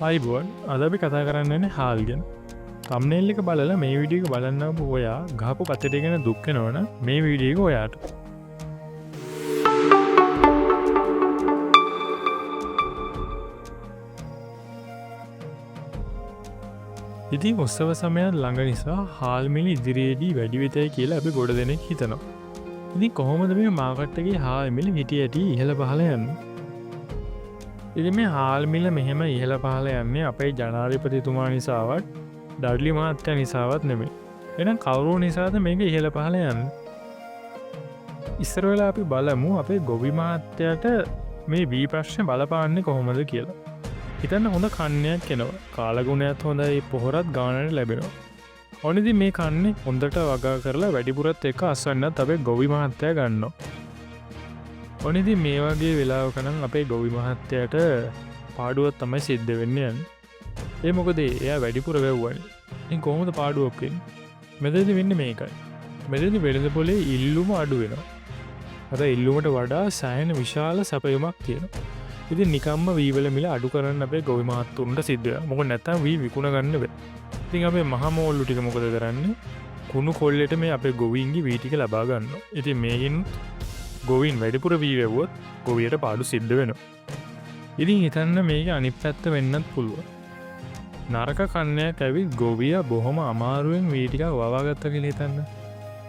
අයිබුවන් අද අපි කතා කරන්නන්නේ හාල් ගැන. තම්නෙල් එක බලලා මේ විඩියක බලන්න ඔයා ගහපු පතටගෙන දුක්ක නොවන මේ වීඩියක ඔයාට. ඉතින් ඔස්සව සමයන් ළඟ නිසා හාල්මිලි ඉදිරියේදී වැඩිවිතයි කියලා අපි ගොඩ දෙනෙක් හිතනවා. ඉතින් කොහොමද මේ මාකට්ටගේ හාල්මිලි හිටිය ඇති ඉහළ පහල යන්න. ඉති මේ හාල්මිල මෙහෙම ඉහළ පහල යන්නේ අපේ ජනාධිපතිතුමා නිසාවත් ඩඩ්ලි මහත්තය නිසාවත් නෙමේ. එනම් කවුරු නිසාද මේක ඉහළ පහල යන්න. ඉස්සර වෙලා අපි බලමු අපේ ගොවි මහත්තයට මේ වී ප්‍රශ්න බලපාන්නේ කොහොමද කියලා. හිතන්න හොඳ කන්නයක් කෙනවා කාලගුණයක් හොඳයි පොහොරත් ගානට ලැබෙනවා. ඔනිදි මේ කන්නේ හොඳට වගා කරලා වැඩිපුරත් එක අස්වන්නත් අපේ ගොවි මහත්තය ගන්නවා. ඔනිදි මේ වගේ වෙලාවකනම් අපේ ගොවි මහත්තයට පාඩුවත් තමයි සිද්ධ වෙන්නයන්. ඒ මොකද එයා වැඩිපුර වැව්වන ඉ කොහොමද පාඩුවක්ෙන් මෙදදි වෙන්න මේකයි. මෙදදි වෙළඳ පොලේ ඉල්ලුම අඩු වෙනවා. අද ඉල්ලුමට වඩා සෑන විශාල සැපයුමක් තියෙන. ඉති නිකම්ම වීවල මිල අඩු කරන්න අපේ ගොවි මහත්තුන්ට සිද්ධ මොක නැතම් වී විකුණ ගන්න වේ. ඉතින් අපේ මහමෝල්ලු ටික මොකද කරන්න කුණු කොල්ලෙට මේ අපේ ගොවින්ගේ වීටික ලබා ගන්න. ඉති මේකින් ගොවින් වැඩිපුර වීවවුවොත් ගොවියට පාඩු සිද්ධ වෙනවා. ඉතින් හිතන්න මේක අනි පැත්ත වෙන්නත් පුළුව. නරක කන්නයක් ඇවිත් ගොවිය බොහොම අමාරුවෙන් වීටික වවාගත්ත කියල හිතන්න.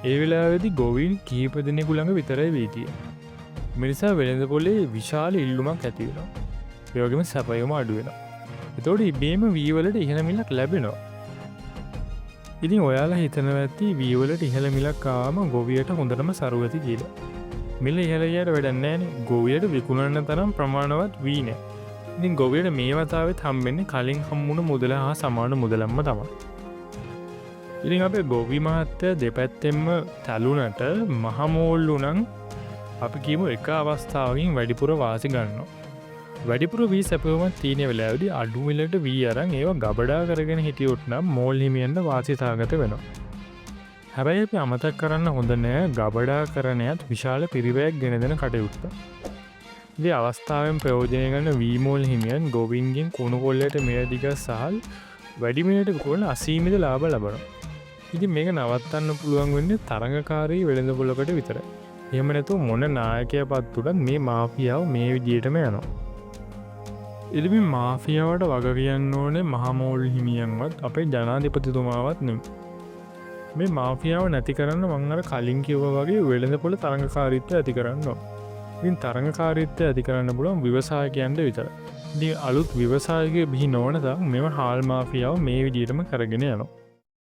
ඒ වෙලාවෙදි ගොවින් කීප දෙනෙකු ළඟ විතරයි වීතිය. මිනිසා වෙළඳ පොලේ විශාල ඉල්ලුමක් ඇතිවෙනවා. යෝගම සැපයම අඩුවෙන. එතෝට ඉබේම වීවලට ඉහළමිලක් ලැබෙනවා. ඉතින් ඔයාලා හිතනව ඇති වීවලට ඉහළමිලක්කාම ගොවියට හොඳටම සරුවති කියලා. මිල ඉහළයට වැඩන්නෑන ගොවියට විකුණන්න තරම් ප්‍රමාණවත් වීනෑ. ඉතින් ගොවියට මේ වතාවත් හම්බෙන්නේ කලින් හම්මුණ මුදල හා සමාන මුදලම්ම තම. ඉතින් අපේ ගොවි මහත්තය දෙපැත්තෙම තැලුනට මහමෝල්ලු නං අපි කියමු එක අවස්ථාවකින් වැඩිපුර වාසි ගන්න. වැඩිපුර වී සැපවමත් තියනය වෙලාවදි අඩුමිලට වී අරන් ඒවා ගබඩා කරගෙන හිටියොට්නම් මෝල් හිමියන්ට වාසිතාගත වෙනවා. හැබැයි අපි අමතක් කරන්න හොඳ නෑ ගබඩා කරනයත් විශාල පිරිවැයක් ගෙන දෙන කටයුත්ත. දි අවස්ථාවෙන් ප්‍රයෝජනය ගන්න වීමෝල් හිමියන් ගොවින්ගෙන් කුණුකොල්ලට මෙයදික සහල් වැඩිමිනට කොල අසීමිත ලාබ ලබන. ඉති මේක නවත්තන්න පුළුවන් වෙන්න තරඟකාරී වෙළඳ පොලකට විතර. එහම නැතු මොන නායකය පත්තුටත් මේ මාෆියාව මේ විදියටම යනවා. එදිමි මාෆියාවට වග කියන්න ඕනේ මහමෝල් හිමියන්වත් අපේ ජනාධිපතිතුමාවත් නෙම. මේ මාෆියාව නැති කරන්න මංගර කලින් කිව්ව වගේ වෙළඳ පොළ තරඟකාරීත්වය ඇති කරන්න. ඉන් තරඟකාරීත්වය ඇති කරන්න පුළුවන් විවසායකයන්ට විතර. දී අලුත් විවසායක බිහි නොවනතා මෙම හාල් මාෆියාව මේ විදියටම කරගෙන යනවා.